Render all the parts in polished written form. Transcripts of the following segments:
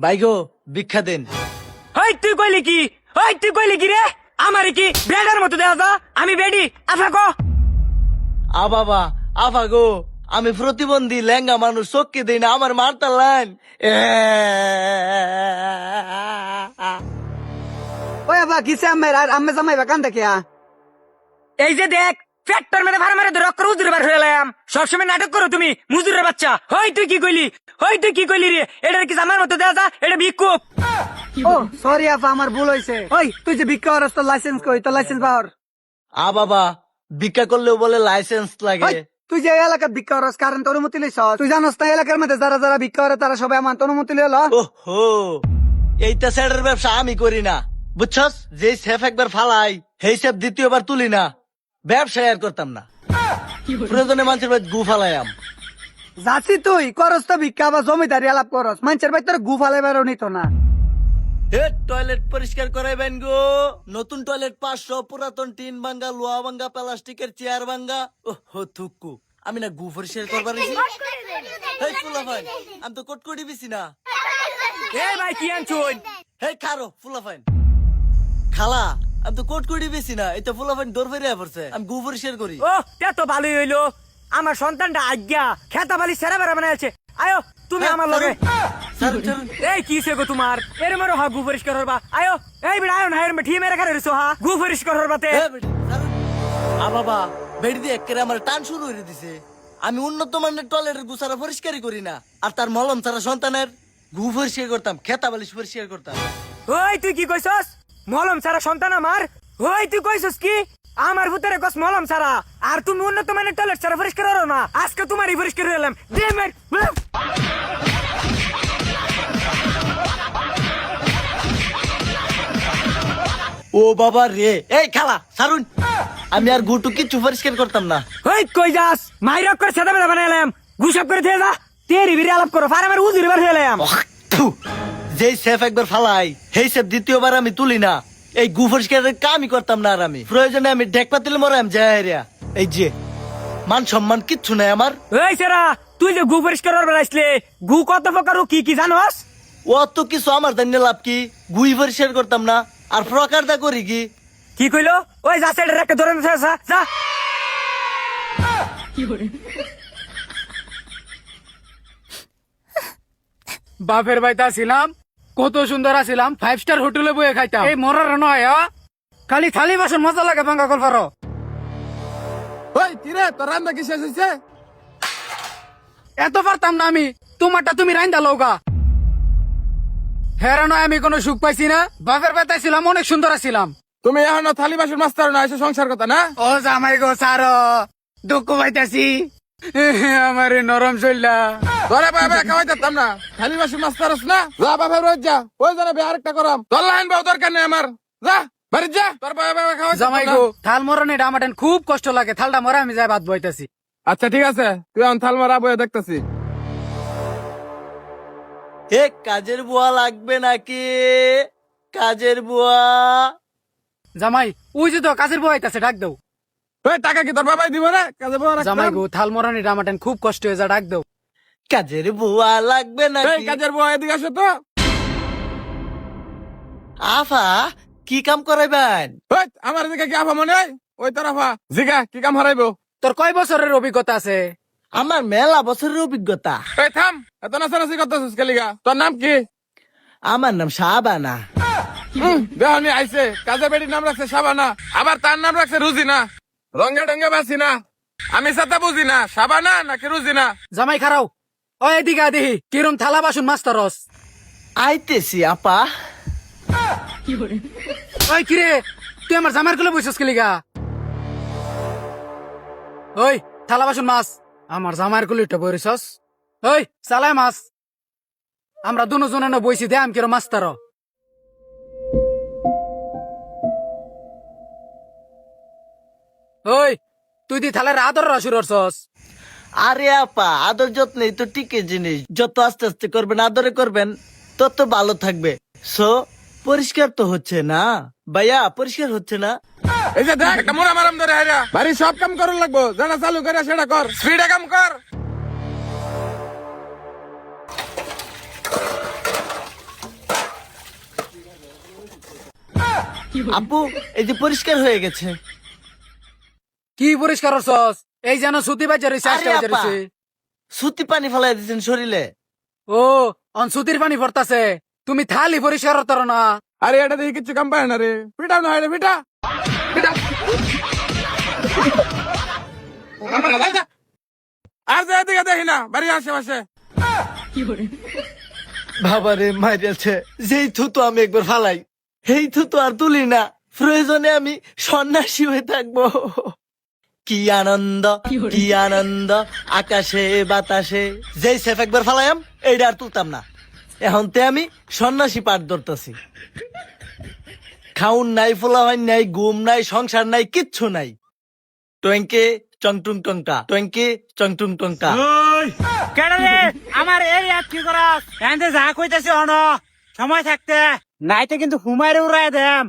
বাইগো ভিক্ষা দেন। হই তুই কইলি কি? হই তুই কইলি কি রে? আমারে কি বেডার মতো দেওয়া যা? আমি বেডি আফা কো। আ বাবা আফা গো, আমি প্রতিবন্ধী লেঙ্গা মানুষ, চোখকে দিই না, আমার মারতালেন। ওই আবা কিসে আম্মের আর আম্মে জামাই বাকান দেখে এই যে দেখ ফ্যাক্টর মেরে ভাড়া মারে রক্ত উজুর বার হয়ে এলাম। সবসময় নাটক করো তুমি মুজুরের বাচ্চা। হই তুই কি কইলি? হই তুই কি কইলি রে? এটার কি আমার মতো দেওয়া যা? এটা ভিক্ষুক। ও সরি আফা আমার ভুল হইছে। ওই তুই যে ভিক্ষা করস তোর লাইসেন্স কই? তোর লাইসেন্স বাহর। আ বাবা ভিক্ষা করলেও বলে লাইসেন্স লাগে। তুই যে এলাকার ভিক্ষা করস কারণ তোর অনুমতি লইছ। তুই জানোস না এলাকার মধ্যে যারা যারা ভিক্ষা করে তারা সবাই আমার অনুমতি লইল। ওহো, এইটা স্যারের ব্যবসা আমি করি না, বুঝছস? যে সেফ একবার ফালাই সেই সেফ দ্বিতীয়বার তুলি না, ব্যবসা আর করতাম না। প্রয়োজনে মানুষের বাড়ি গু ফালাইয়াম। যাচ্ছি তুই করস তো ভিক্ষা বা জমিদারি আলাপ করস, মানুষের বাড়ি তোর গু ফালাইবারও নিত না। টয়লেট পরিষ্কার করাইবেন গো। নতুন টয়লেট 500, পুরাতন টিন ভাঙ্গা, লোহা ভাঙ্গা, প্লাস্টিকের চেয়ার ভাঙ্গা। ওহো থুকু, আমি না গু পরিষ্কার করবার হেই ফুলাফাইন, আমি তো কটকটি বিছি না। এ ভাই কি আনছুন? হেই খারো ফুলাফাইন, খালা আমি তো কটকটি বেশি না, এটা ফুলাফাইন দৌড় ফেরিয়া পড়ছে, আমি গু পরিষ্কার করি। ও তে তো ভালোই হইলো। আমার সন্তানটা আজ্ঞা খেতা বালি সেরা বেড়া বানাইছে। আয়ো তুমি আমার লগে। এই কি সে গো তোমার? এর মরো হা গু পরিষ্কার করবা। আয়ো এই বিড়া আয়ো না এর ঠিয়ে মেরে খারে রইছো হা গু পরিষ্কার করবাতে। বাবা বেড়ি দিয়ে একেবারে আমার টান শুরু হয়ে দিছে। আমি উন্নত মানের টয়লেটের গু ছাড়া পরিষ্কারই করি না, আর তার মলম ছাড়া সন্তানের গু পরিষ্কার করতাম, খেতা বালিশ পরিষ্কার করতাম। ওই তুই কি কইছস? মলম ছাড়া সন্তান আমার? ওই তুই কইছস কি? আমার ভুতরে কস মলম ছাড়া, আর তুমি উন্নত মানের টয়লেট ছাড়া পরিষ্কার করো না। আজকে তোমারই পরিষ্কার হলাম। দে মের ও বাবা রে, এই খালা সারুন, আমি আর গুটু কিচ্ছু পরিষ্কার করতাম না। ওই কই যাস? মাইরক করে সেটা বেড়া বানাইলাম, গুসব করে দিয়ে যা। তেরি বিরে আলাপ করো, ফার আমার উজুরি বার হইলাম। যেই সেফ একবার ফালাই সেই সেফ দ্বিতীয়বার আমি তুলি না। এই গু পরিষ্কারের কামই করতাম না, আর আমি প্রয়োজনে আমি ঢেক পাতিল মরাম যাই। এই যে মান সম্মান কিচ্ছু নাই আমার। এই সেরা তুই যে গু পরিষ্কার করবার আসলে গু কত প্রকার ও কি কি জানোস? অত কিছু আমার জানিয়ে লাভ কি? গুই পরিষ্কার করতাম না, আর প্রকারটা করি কি? কি কইলো? ওই যা সাইডে একটা ধরে যা যা। বাপের বাড়িতে ছিলাম, কত সুন্দর আছিলাম, 5 স্টার হোটেলে বয়ে খাইতাম। এই মরার নয় খালি থালি বাসন মজা লাগে ভাঙ্গা কল পারো। ওই কিরে তোর রান্না কি শেষ হয়েছে? এত পারতাম না আমি, তোমারটা তুমি রান্দা লওগা। হেরা নয় আমি কোনো সুখ পাইছি না। বাপের বাড়িতে ছিলাম, অনেক সুন্দর আছিলাম। তুমি এখন থালি বাসন মাস্টার না, এসে সংসার কথা না। ও জামাই গো সারো, দুঃখ পাইতাছি আমার নরম চললা। তোরে বাবা খাওয়াই দিতাম না, খালি বাসন মাস্টার না। যা বাপের রোজ যা, ওই জানা বে আরেকটা করাম। তোর লাইন বাবু দরকার নেই আমার, যা বাড়ি যা। তোর বাবা খাওয়াই জামাই গো থাল মরনে ডামাটেন খুব কষ্ট লাগে, থালটা মরে আমি যাই ভাত বইতাছি। আচ্ছা ঠিক আছে, তুই এখন থাল মরা বয়ে দেখতেছি। এ কাজের বুয়া লাগবে নাকি? কাজের বুয়া। জামাই ওই যে তো কাজের বউ আইতাছে, ডাক দাও। টাকা কি তোর বাবাই দিব না? কাজের বউ জামাই গো থাল মরানি ডামাটেন খুব কষ্ট হয়ে যা, ডাক দাও। কাজের বুয়া লাগবে নাকি? কাজের বউ এদিকে আসো তো। আফা কি কাম করাইবেন? আমার এদিকে কি আফা মনে হয়? ওই তোর আফা জিগা কি কাম হারাইবো? তোর কয় বছরের অভিজ্ঞতা আছে? আমার মেলা বছরের অভিজ্ঞতা। থাম, এত নাচানাচি করতেছিস কেলিগা? তোর নাম কি? আমার নাম শাবানা। দেহনি আইছে, কাজে বেটির নাম রাখছে শাবানা, আবার তার নাম রাখছে রুজিনা। রঙে ডঙ্গে বাসি না, আমি সাথে বুঝি না শাবানা নাকি রুজিনা। জামাই খারাও, ওই এদিকে দেখি কিরম থালা বাসন মাস্টারস। আইতেছি আপা। ওই কিরে তুই আমার জামার গুলো বসছিস কেলিগা? ওই থালা বাসন মাছ আমার জামার গুলো এটা বইরিছস। ওই চালায় মাছ আমরা দুজনে বইছি দে আমি কিরম মাস্টার। ওই তুই দি থালার আদর রসুর রসস। আরে আপা আদর যত্নই তো টিকে জিনিস, যত আস্তে আস্তে করবেন আদরে করবেন তত ভালো থাকবে। সো পরিষ্কার তো হচ্ছে না ভাইয়া, পরিষ্কার হচ্ছে না। এই যে দেখ মোরা মারাম ধরে হাইরা বাড়ি সব কাম করার লাগবো, যেটা চালু করে সেটা কর, স্পিডে কাম কর। আপু এই যে পরিষ্কার হয়ে গেছে। কি পরিষ্কার হচ্ছস? এই যেন সুতি বাজার রয়েছে, আরে আপা, সুতি পানি ফেলাই দিচ্ছেন শরীরে। ও অন সুতির পানি ভরতাছে, তুমি থালি পরিষ্কার হতো না। আরে এটা দেখি কিছু কাম পায় না রে, পিটা না রে, পিটা পিটা। আর যে এদিকে দেখি না, বাড়ির আশেপাশে। বাবারে মাইরেছে, যেই থুতু আমি একবার ফালাই, এই থুতু আর তুলি না। প্রয়োজনে আমি সন্ন্যাসী হয়ে থাকবো। কি আনন্দ, কি আনন্দ, আকাশে বাতাসে। যেই সেফ একবার ফালাইম, এইটা আর তুলতাম না। এখন তে আমি সন্ন্যাসী পাঠ ধরতেছি। খাউন নাই, ফোলাওয়াইন নাই, ঘুম নাই, সংসার নাই, কিচ্ছু নাই। টঙ্কে চংটুং টংটা, টঙ্কে চংটুং টংটা। কেডালে আমার এরিয়া কি করাস? এন্তে যা কইতাছি অন সময় থাকতে নাইতে কিন্তু হুমায়রে উড়াই দেম।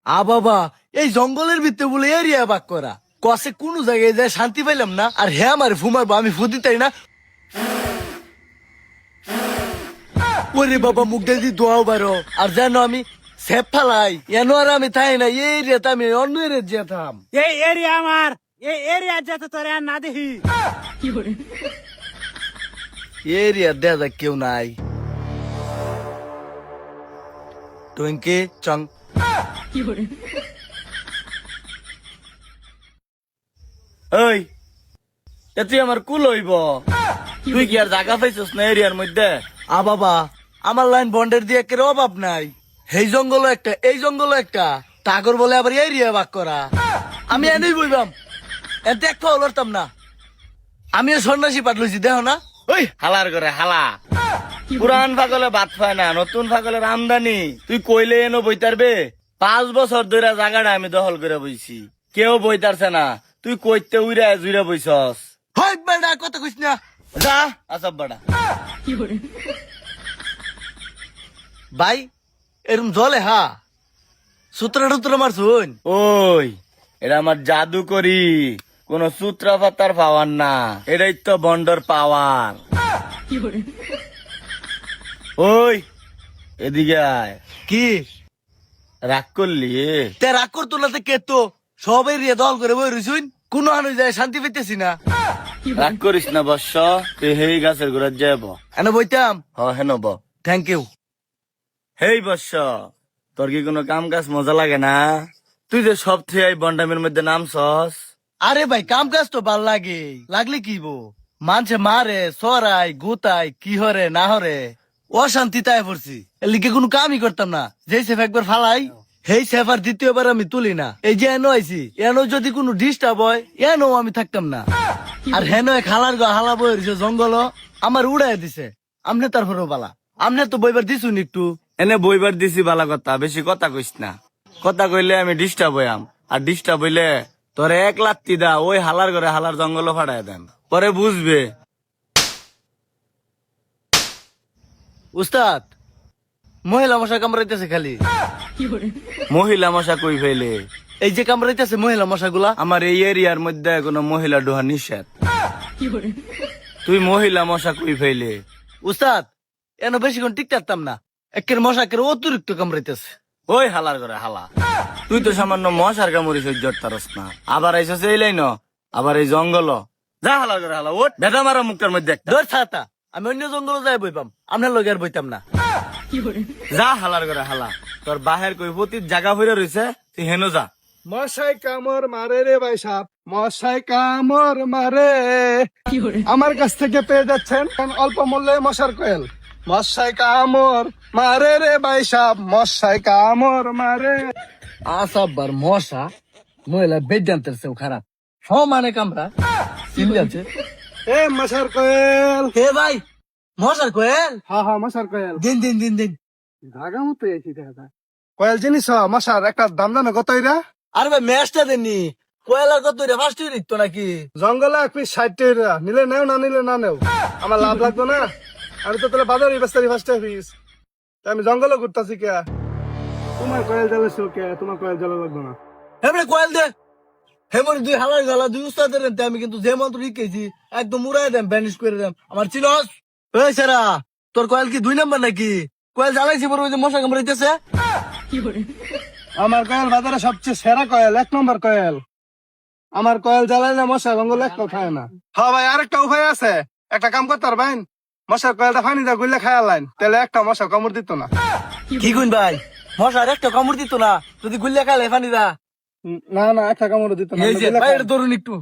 আ বাবা, এই জঙ্গলের ভিতরে বলে এরিয়া বাক করা, কসে কোন জায়গায় যায় শান্তি পাইলাম না। আর হ্যাঁ আমার ফুমারবো, আমি ফুদি তাই না। ওরে বাবা, মুখ দিয়ে দোয়াও বারো। আর যেন আমি সেফ ফালাই, এনো আর আমি তাই না, এই এরিয়াতে আমি অন্য এরিয়া যেতাম। এই এরিয়া আমার, এই এরিয়া যেতে তোরে আর না দেখি। এরিয়া দেখা যাক কেউ নাই। টুইঙ্কে চং। ওই এ তুই আমার কুল হইব, তুই কি আর জায়গা পাইছিস না এরিয়ার মধ্যে? আ বাবা, আমার লাইন বন্ডের দিয়ে একের অভাব নাই। এই জঙ্গল একটা, এই জঙ্গল একটা, টাগর বলে আবার এরিয়া ভাগ করা। আমি এনেই বইবাম, এতে একটা লড়তাম না। আমিও সন্ন্যাসী পাঠ লইছি, দেখো না। ওই হালার করে হালা, পুরান পাগলে বাদ পায় না, নতুন পাগলের আমদানি। তুই কইলে এনো বইতারবে? 5 বছর ধরে জায়গাটা আমি দখল করে বইছি, কেউ বইতারছে না। তুই কইতে উইরা জুইরা বইছস। হয় বেড়া, কথা কইস না, যা আসব বেড়া। ভাই এরম জলে হা সূত্র টুত্র মারছুন? ওই এটা আমার জাদু করি, কোন সূত্র পাতার পাওয়ার না, এটাই তো বন্ডর পাওয়ার। ওই এদিকে আয়। কি রাগ করলি? তে রাগ করতো না কে তো সবাই রিয়া দল করে বই রইছুন, কোন আনু যায় শান্তি পেতেছি না। রাগ করিস না বর্ষ, তুই হেই গাছের গোড়ার যাব। এনে বইতাম? হ হেন ব। Thank you. হেই বর্ষ, তোর কি কোনো কাম কাজ মজা লাগে না? তুই যে সব থেকে এই বন্ডামের মধ্যে নামছস। আরে ভাই, কাম কাজ তো ভাল লাগে, লাগলে কি বো, মানছে মারে সরাই গুতাই, কি হরে না হরে অশান্তি তাই পড়ছি। এর লিগে কোনো কামই করতাম না। যেই সেফ একবার ফালাই, সেই সেফ আর দ্বিতীয়বার আমি তুলি না। এই যে এনো আইছি, এনো যদি কোনো ডিস্টার্ব হয়, এনো আমি থাকতাম না। আর হেন খালার গো হালা বইর জঙ্গল আমার উড়াই দিছে। আমনে তারপরেও বালা, আমনে তো বইবার দিছুন একটু। এনে বইবার দিছি বালা কথা, বেশি কথা কইস না। কথা কইলে আমি ডিস্টার্ব হইয়াম, আর ডিস্টার্ব হইলে তোরে 1 লাত্তি দা ওই হালার ঘরে হালার জঙ্গল ফাটাই দেন, পরে বুঝবে। উস্তাদ, মহিলা মশা কামড়াইতেছে খালি। মহিলা মশা কই ফেলে? এই যে কামড়াইতেছে মহিলা মশাগুলা। আমার এই এরিয়ার মধ্যে কোনো মহিলা ঢোহা নিষেধ। তুই মহিলা মশা কই ফেলে? উস্তাদ, এন বেশিক্ষণ টিক থাকতাম না, একের মশা একের অতিরিক্ত কামড়াইতেছে। ওই হালার করে হালা, তুই তো সামান্য মশার কামড়ি সহ্য করতারস না, আবার আইসস এই লাইন, আবার এই জঙ্গল। যা হালার করে হালা, ওট বেটা মারা মুখটার মধ্যে ছাতা। আমি অন্য জঙ্গল যাই বইপাম, আপনার লগে আর বইতাম না। যা হালার করে হালা, তোর বাহের কই পতির জায়গা হইরা রইছে, তুই হেন যা। মশাই কামড় মারে রে ভাই সাহেব, মশাই কামড় মারে। আমার কাছ থেকে পেয়ে যাচ্ছেন অল্প মূল্যে মশার কোয়েল। মশাই কামড় মারে রে ভাই সাহেব, মশাই কামড় মারে। আসাবার মশা মহিলা বেদান্তের চেয়েও খারাপ, সমানে কামড়া চিন যাচ্ছে। এ মশার কোয়েল। হে ভাই, মশার কোয়েল? হ্যাঁ হ্যাঁ মশার কোয়েল। দিন দিন দিন দিন। ধাগা মতো এসি দেখা কোয়েল জিনিস মশার একটা দাম জানো কত এরা? আরে ভাই ম্যাচটা দেননি, কোয়েলার কত ফার্স্ট দিত নাকি? জঙ্গলে 1 পিস 60 টাকা, নিলে নেও না নিলে না নেও, আমার লাভ লাগবে না। আমি তো তাহলে বাজারে বেস্তারি ফার্স্ট পিস, আমি জঙ্গলে ঘুরতাছি কে? তোমার কয়েল জ্বালাছো কে? তোমার কয়েল জ্বালা লাগবে না। হেমরে কোয়েল দে, হেমরে 2 হালার গালা 2 উস্তাদের রেতে আমি কিন্তু যে মন্ত্র লিখেছি একদম উড়াই দেম, ব্যানিশ করে দেম। আমার চিনস? ওই সেরা, তোর কোয়েল কি 2 নাম্বার নাকি? কোয়েল জ্বালাইছি বড় ওই যে মশা কামড়াইতেছে। আমার কয়েল বাজারে সবচেয়ে সেরা কয়েল, 1 নম্বর কয়েল। আমার কয়েল জ্বালাইলে মশা গঙ্গল এক খায় না। হ্যাঁ ভাই, আরেকটা উপায় আছে। একটা কাম করতে পারবেন, মশার কয়েলটা পানি দা গুললে খায় লাইন, তাহলে একটা মশা কামড় দিত না। কি গুন ভাই, মশার একটা কামড় দিত না যদি গুল্লা খালে ফানি দা? না না, একটা কামড় দিত না। এই যে ভাই, এটা ধরুন একটু।